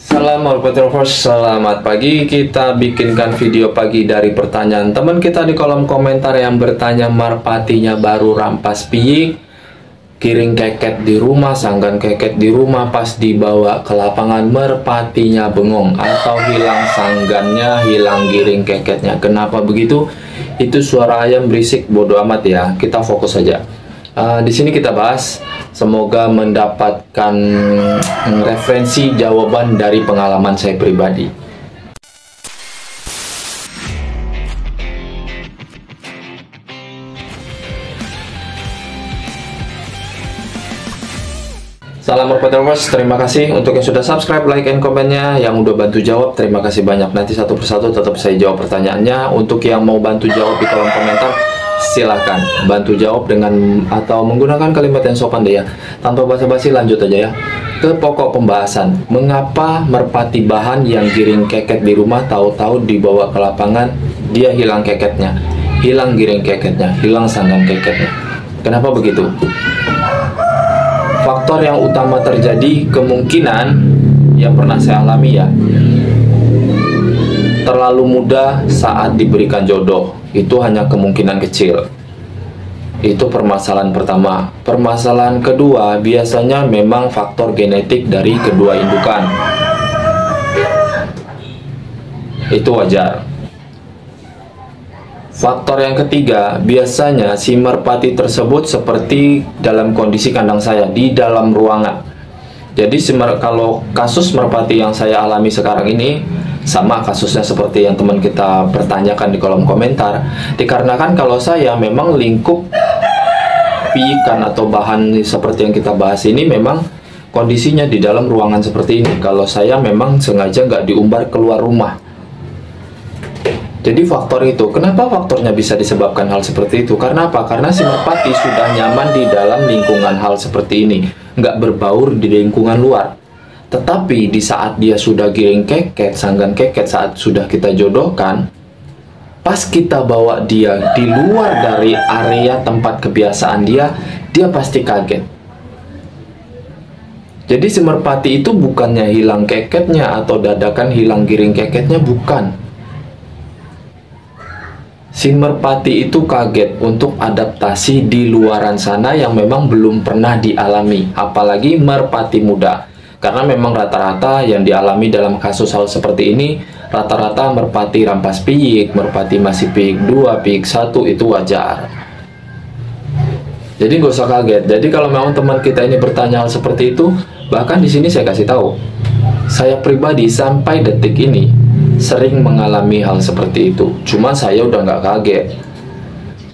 Salam Troopers, selamat pagi. Kita bikinkan video pagi dari pertanyaan teman kita di kolom komentar yang bertanya merpatinya baru rampas piyik, giring keket di rumah, sanggan keket di rumah, pas dibawa ke lapangan merpatinya bengong atau hilang sanggannya, hilang giring keketnya. Kenapa begitu? Itu suara ayam berisik, bodo amat ya. Kita fokus saja. Di sini kita bahas, semoga mendapatkan referensi jawaban dari pengalaman saya pribadi. Salam Troopers, terima kasih untuk yang sudah subscribe, like, and komennya. Yang udah bantu jawab, terima kasih banyak. Nanti satu persatu tetap saya jawab pertanyaannya. Untuk yang mau bantu jawab di kolom komentar, silahkan bantu jawab dengan atau menggunakan kalimat yang sopan deh ya. Tanpa basa-basi, lanjut aja ya ke pokok pembahasan. Mengapa merpati bahan yang giring keket di rumah tahu-tahu dibawa ke lapangan dia hilang keketnya, hilang giring keketnya, hilang sanggan keketnya? Kenapa begitu? Faktor yang utama terjadi kemungkinan yang pernah saya alami ya, terlalu muda saat diberikan jodoh. Itu hanya kemungkinan kecil. Itu permasalahan pertama. Permasalahan kedua, biasanya memang faktor genetik dari kedua indukan. Itu wajar. Faktor yang ketiga, biasanya si merpati tersebut seperti dalam kondisi kandang saya, di dalam ruangan. Jadi kalau kasus merpati yang saya alami sekarang ini sama kasusnya seperti yang teman kita pertanyakan di kolom komentar. Dikarenakan kalau saya memang lingkup piikan atau bahan seperti yang kita bahas ini memang kondisinya di dalam ruangan seperti ini. Kalau saya memang sengaja nggak diumbar keluar rumah. Jadi faktor itu, kenapa faktornya bisa disebabkan hal seperti itu? Karena apa? Karena si merpati sudah nyaman di dalam lingkungan hal seperti ini, nggak berbaur di lingkungan luar. Tetapi di saat dia sudah giring keket, sanggan keket, saat sudah kita jodohkan, pas kita bawa dia di luar dari area tempat kebiasaan dia, dia pasti kaget. Jadi si merpati itu bukannya hilang keketnya atau dadakan hilang giring keketnya, bukan. Si merpati itu kaget untuk adaptasi di luaran sana yang memang belum pernah dialami, apalagi merpati muda. Karena memang rata-rata yang dialami dalam kasus hal seperti ini, rata-rata merpati rampas piyik, merpati masih piyik 2, piyik 1, itu wajar. Jadi nggak usah kaget. Jadi kalau memang teman kita ini bertanya hal seperti itu, bahkan di sini saya kasih tahu, saya pribadi sampai detik ini sering mengalami hal seperti itu. Cuma saya udah nggak kaget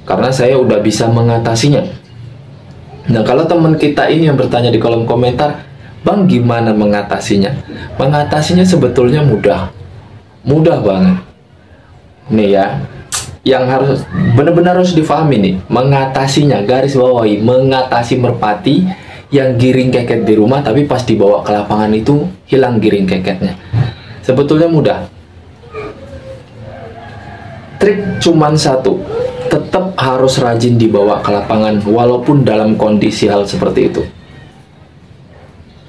karena saya udah bisa mengatasinya. Nah, kalau teman kita ini yang bertanya di kolom komentar, Bang, gimana mengatasinya? Mengatasinya sebetulnya mudah. Mudah banget. Nih ya, yang harus benar-benar harus difahami nih, mengatasinya, garis bawahi, mengatasi merpati yang giring keket di rumah tapi pas dibawa ke lapangan itu hilang giring keketnya. Sebetulnya mudah. Trik cuman satu, tetap harus rajin dibawa ke lapangan walaupun dalam kondisi hal seperti itu.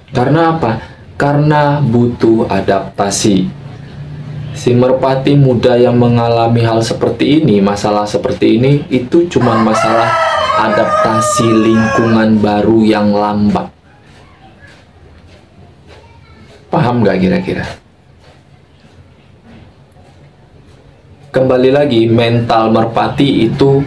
Karena apa? Karena butuh adaptasi. Si merpati muda yang mengalami hal seperti ini, masalah seperti ini, itu cuma masalah adaptasi lingkungan baru yang lambat. Paham gak kira-kira? Kembali lagi, mental merpati itu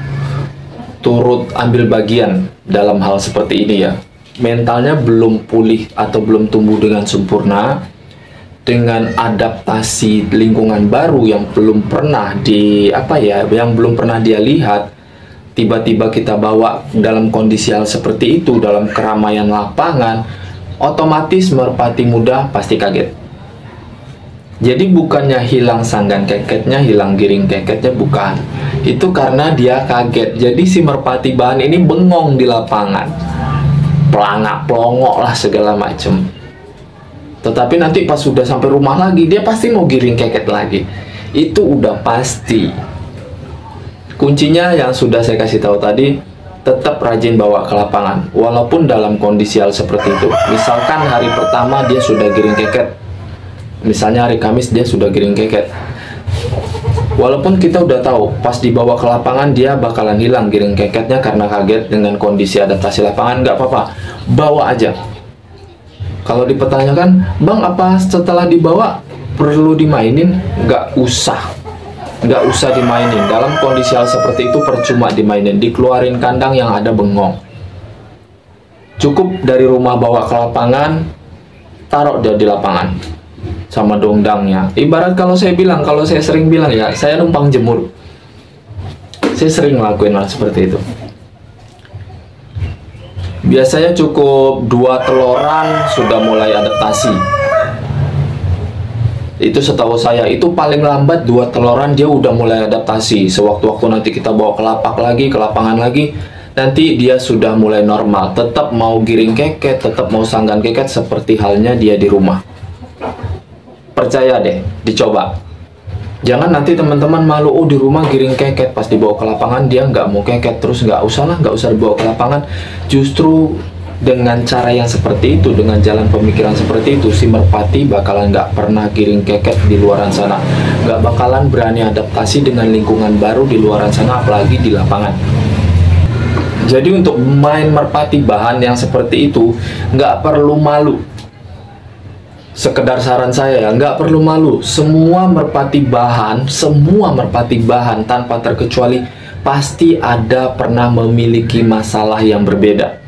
turut ambil bagian dalam hal seperti ini ya. Mentalnya belum pulih atau belum tumbuh dengan sempurna, dengan adaptasi lingkungan baru yang belum pernah yang belum pernah dia lihat. Tiba-tiba kita bawa dalam kondisi hal seperti itu, dalam keramaian lapangan, otomatis merpati muda pasti kaget. Jadi bukannya hilang sanggan keketnya, hilang giring keketnya, bukan. Itu karena dia kaget. Jadi si merpati bahan ini bengong di lapangan, pelangak, pelongok lah segala macem. Tetapi nanti pas sudah sampai rumah lagi, dia pasti mau giring keket lagi. Itu udah pasti. Kuncinya yang sudah saya kasih tahu tadi, tetap rajin bawa ke lapangan walaupun dalam kondisi hal seperti itu. Misalkan hari pertama dia sudah giring keket, Misalnya hari Kamis dia sudah giring keket. Walaupun kita udah tahu pas dibawa ke lapangan dia bakalan hilang giring keketnya karena kaget dengan kondisi adaptasi lapangan, nggak apa-apa, bawa aja. Kalau dipertanyakan, Bang, apa setelah dibawa perlu dimainin? Nggak usah dimainin. Dalam kondisi hal seperti itu percuma dimainin, dikeluarin kandang yang ada bengong. Cukup dari rumah bawa ke lapangan, taruh dia di lapangan sama dongdangnya. Ibarat kalau saya sering bilang ya, saya numpang jemur. Saya sering ngelakuin hal seperti itu. Biasanya cukup 2 teloran sudah mulai adaptasi. Itu setahu saya, itu paling lambat 2 teloran dia udah mulai adaptasi. Sewaktu-waktu nanti kita bawa ke lapak lagi, ke lapangan lagi, nanti dia sudah mulai normal. Tetap mau giring keket, tetap mau sanggan keket seperti halnya dia di rumah. Percaya deh, dicoba. Jangan nanti teman-teman malu, oh di rumah giring keket, pas dibawa ke lapangan dia nggak mau keket, terus nggak usah dibawa ke lapangan. Justru dengan cara yang seperti itu, dengan jalan pemikiran seperti itu, si merpati bakalan nggak pernah giring keket di luaran sana, nggak bakalan berani adaptasi dengan lingkungan baru di luaran sana, apalagi di lapangan. Jadi untuk main merpati bahan yang seperti itu nggak perlu malu. Sekedar saran saya ya, nggak perlu malu. Semua merpati bahan tanpa terkecuali pasti ada pernah memiliki masalah yang berbeda.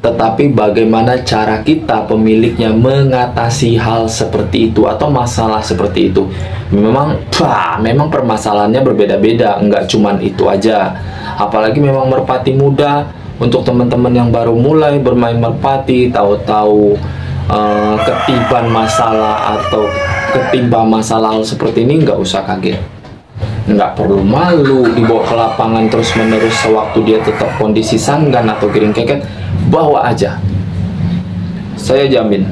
Tetapi bagaimana cara kita pemiliknya mengatasi hal seperti itu atau masalah seperti itu, memang permasalahannya berbeda-beda, nggak cuman itu aja. Apalagi memang merpati muda. Untuk teman-teman yang baru mulai bermain merpati, tahu-tahu ketiban masalah atau ketimpa masalah hal seperti ini, nggak usah kaget, nggak perlu malu dibawa ke lapangan terus menerus. Sewaktu dia tetap kondisi sanggan atau giring keket, bawa aja. Saya jamin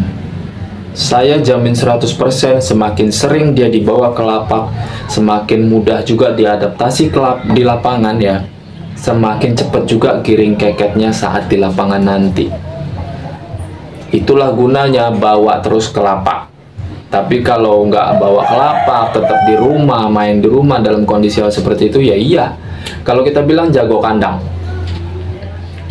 100% semakin sering dia dibawa ke lapak, semakin mudah juga diadaptasi di lapangan ya, semakin cepat juga giring keketnya saat di lapangan nanti. Itulah gunanya bawa terus ke lapak. Tapi kalau nggak bawa ke lapak, tetap di rumah, main di rumah dalam kondisi hal seperti itu, ya iya. Kalau kita bilang jago kandang,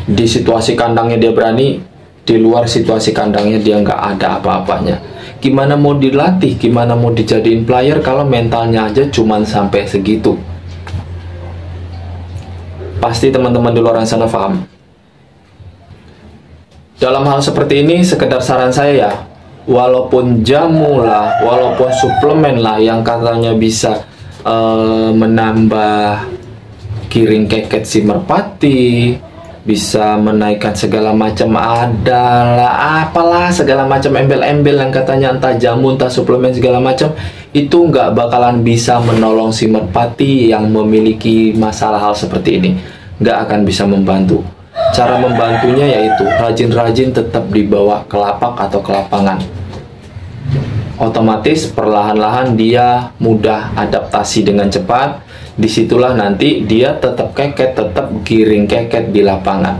di situasi kandangnya dia berani, di luar situasi kandangnya dia nggak ada apa-apanya. Gimana mau dilatih, gimana mau dijadiin player kalau mentalnya aja cuman sampai segitu? Pasti teman-teman di luar sana paham. Dalam hal seperti ini, sekedar saran saya ya, walaupun jamu lah, walaupun suplemen lah yang katanya bisa menambah giring keket si merpati, bisa menaikkan segala macam, adalah apalah segala macam embel-embel yang katanya entah jamu, entah suplemen segala macam, itu nggak bakalan bisa menolong si merpati yang memiliki masalah hal seperti ini. Nggak akan bisa membantu. Cara membantunya yaitu rajin-rajin tetap dibawa ke lapak atau ke lapangan. Otomatis perlahan-lahan dia mudah adaptasi dengan cepat. Disitulah nanti dia tetap keket, tetap giring keket di lapangan.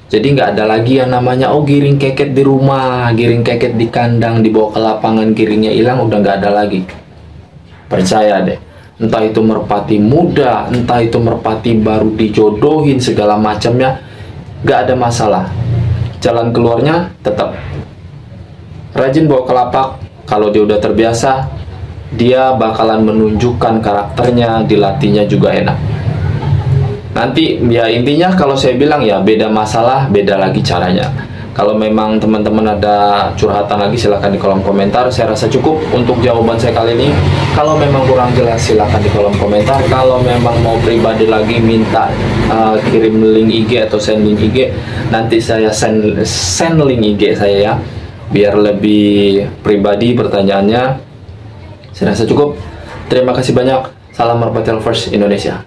Jadi nggak ada lagi yang namanya oh giring keket di rumah, giring keket di kandang, dibawa ke lapangan giringnya hilang, udah nggak ada lagi. Percaya deh. Entah itu merpati muda, entah itu merpati baru dijodohin segala macamnya, nggak ada masalah. Jalan keluarnya tetap rajin bawa ke lapak. Kalau dia udah terbiasa, dia bakalan menunjukkan karakternya, dilatihnya juga enak. Nanti ya intinya kalau saya bilang ya beda masalah, beda lagi caranya. Kalau memang teman-teman ada curhatan lagi silahkan di kolom komentar. Saya rasa cukup untuk jawaban saya kali ini. Kalau memang kurang jelas silahkan di kolom komentar. Kalau memang mau pribadi lagi minta kirim link IG atau send link IG, nanti saya send link IG saya ya, biar lebih pribadi pertanyaannya. Saya rasa cukup. Terima kasih banyak. Salam Merpati Lovers Indonesia.